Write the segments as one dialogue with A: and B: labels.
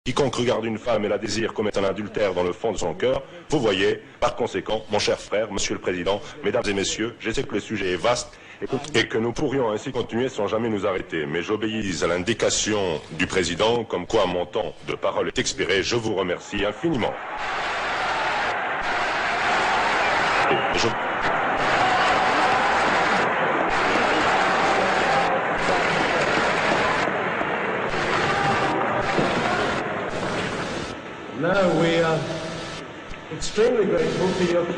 A: Quiconque regarde une femme et la désire commet un adultère dans le fond de son cœur. Vous voyez, par conséquent, mon cher frère, monsieur le président, mesdames et messieurs, je sais que le sujet est vaste et que nous pourrions ainsi continuer sans jamais nous arrêter. Mais j'obéis à l'indication du président, comme quoi mon temps de parole est expiré. Je vous remercie infiniment.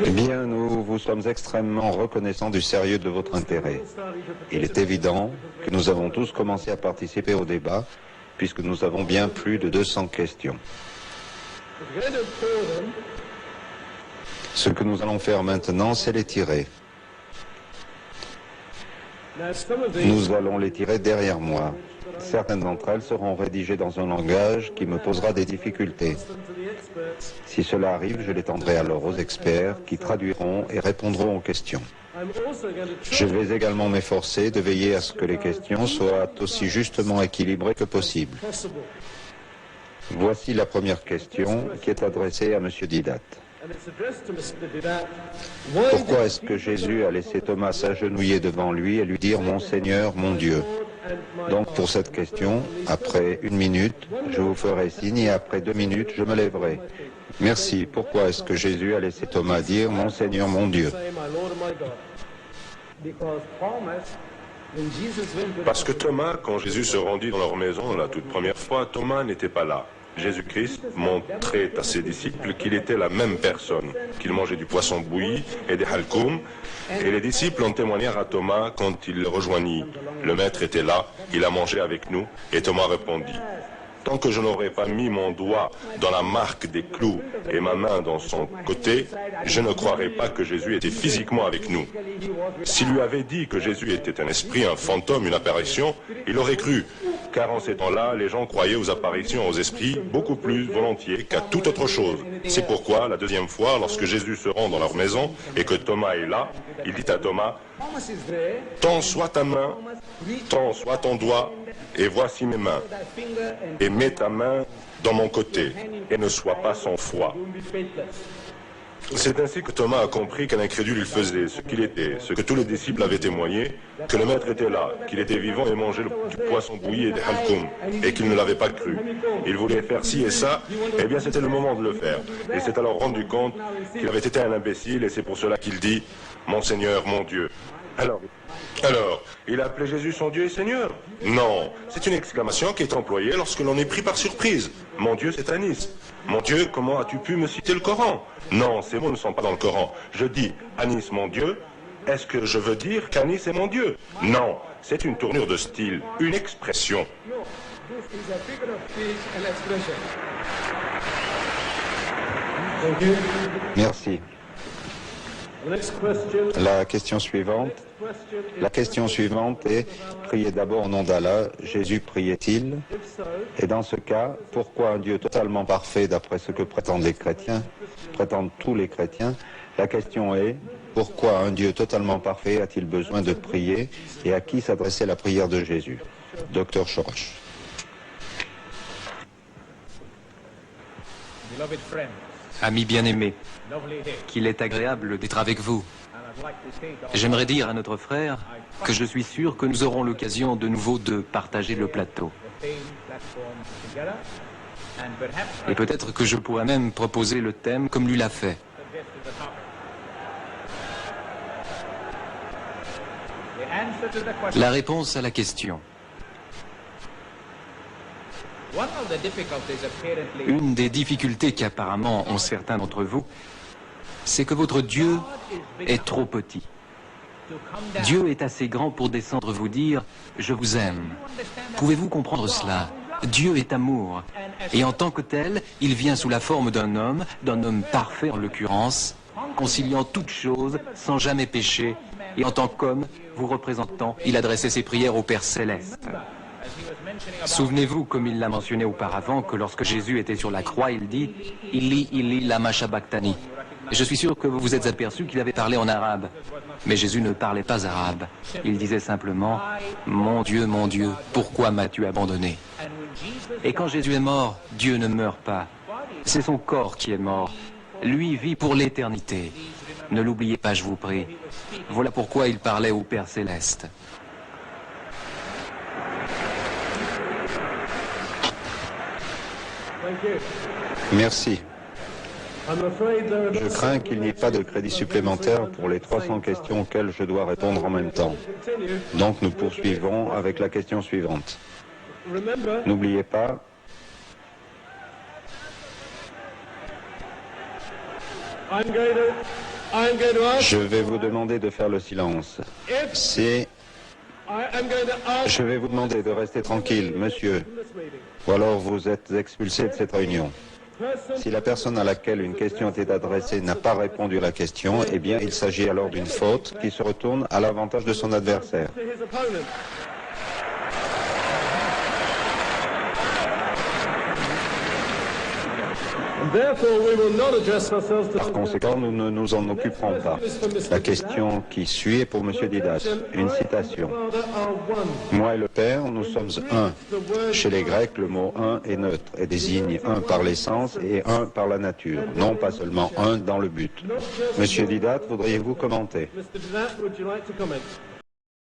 B: Eh bien, nous vous sommes extrêmement reconnaissants du sérieux de votre intérêt. Il est évident que nous avons tous commencé à participer au débat, puisque nous avons bien plus de 200 questions. Ce que nous allons faire maintenant, c'est les tirer. Nous allons les tirer derrière moi. Certaines d'entre elles seront rédigées dans un langage qui me posera des difficultés. Si cela arrive, je les tendrai alors aux experts qui traduiront et répondront aux questions. Je vais également m'efforcer de veiller à ce que les questions soient aussi justement équilibrées que possible. Voici la première question qui est adressée à M. Didat. Pourquoi est-ce que Jésus a laissé Thomas s'agenouiller devant lui et lui dire « Mon Seigneur, mon Dieu » ? Donc pour cette question, après 1 minute, je vous ferai signe et après 2 minutes, je me lèverai. Merci. Pourquoi est-ce que Jésus a laissé Thomas dire « Mon Seigneur, mon Dieu » ?
A: Parce que Thomas, quand Jésus se rendit dans leur maison la toute première fois, Thomas n'était pas là. Jésus-Christ montrait à ses disciples qu'il était la même personne, qu'il mangeait du poisson bouilli et des halkoum, et les disciples en témoignèrent à Thomas quand il le rejoignit. Le maître était là, il a mangé avec nous, et Thomas répondit, « Tant que je n'aurai pas mis mon doigt dans la marque des clous et ma main dans son côté, je ne croirai pas que Jésus était physiquement avec nous. » S'il lui avait dit que Jésus était un esprit, un fantôme, une apparition, il aurait cru, car en ces temps-là, les gens croyaient aux apparitions, aux esprits, beaucoup plus volontiers qu'à toute autre chose. C'est pourquoi, la deuxième fois, lorsque Jésus se rend dans leur maison et que Thomas est là, il dit à Thomas, « Tends soit ta main, tends soit ton doigt, et voici mes mains. Et mets ta main dans mon côté, et ne sois pas sans foi. » C'est ainsi que Thomas a compris qu'un incrédule il faisait, ce qu'il était, ce que tous les disciples avaient témoigné, que le maître était là, qu'il était vivant et mangeait du poisson bouilli et des halkoum, et qu'il ne l'avait pas cru. Il voulait faire ci et ça, eh bien c'était le moment de le faire. Il s'est alors rendu compte qu'il avait été un imbécile, et c'est pour cela qu'il dit « Mon Seigneur, mon Dieu ». Alors, il a appelé Jésus son Dieu et Seigneur? Non, c'est une exclamation qui est employée lorsque l'on est pris par surprise. Mon Dieu, c'est Anis. Mon Dieu, comment as-tu pu me citer le Coran? Non, ces mots ne sont pas dans le Coran. Je dis Anis, mon Dieu. Est-ce que je veux dire qu'Anis est mon Dieu? Non, c'est une tournure de style, une expression.
B: Merci. La question suivante est, priez d'abord au nom d'Allah, Jésus priait-il? Et dans ce cas, pourquoi un Dieu totalement parfait d'après ce que prétendent les chrétiens, prétendent tous les chrétiens? La question est, pourquoi un Dieu totalement parfait a-t-il besoin de prier et à qui s'adressait la prière de Jésus? Docteur Choroche.
C: Amis bien-aimés, qu'il est agréable d'être avec vous. J'aimerais dire à notre frère que je suis sûr que nous aurons l'occasion de nouveau de partager le plateau. Et peut-être que je pourrais même proposer le thème comme lui l'a fait. La réponse à la question. Une des difficultés qu'apparemment ont certains d'entre vous, c'est que votre Dieu est trop petit. Dieu est assez grand pour descendre vous dire « Je vous aime ». Pouvez-vous comprendre cela? Dieu est amour. Et en tant que tel, il vient sous la forme d'un homme parfait en l'occurrence, conciliant toutes choses sans jamais pécher. Et en tant qu'homme, vous représentant, il adressait ses prières au Père Céleste. Souvenez-vous, comme il l'a mentionné auparavant, que lorsque Jésus était sur la croix, il dit « Ili lama sabachthani ». Je suis sûr que vous vous êtes aperçu qu'il avait parlé en arabe. Mais Jésus ne parlait pas arabe. Il disait simplement « Mon Dieu, pourquoi m'as-tu abandonné » Et quand Jésus est mort, Dieu ne meurt pas. C'est son corps qui est mort. Lui vit pour l'éternité. Ne l'oubliez pas, je vous prie. Voilà pourquoi il parlait au Père céleste.
B: Merci. Je crains qu'il n'y ait pas de crédit supplémentaire pour les 300 questions auxquelles je dois répondre en même temps. Donc nous poursuivons avec la question suivante. N'oubliez pas, je vais vous demander de faire le silence. Je vais vous demander de rester tranquille, monsieur, ou alors vous êtes expulsé de cette réunion. Si la personne à laquelle une question était adressée n'a pas répondu à la question, eh bien, il s'agit alors d'une faute qui se retourne à l'avantage de son adversaire. Par conséquent, nous ne nous en occuperons pas. La question qui suit est pour M. Didas. Une citation. Moi et le Père, nous sommes un. Chez les Grecs, le mot un est neutre et désigne un par l'essence et un par la nature, non pas seulement un dans le but. Monsieur Didas, voudriez-vous commenter?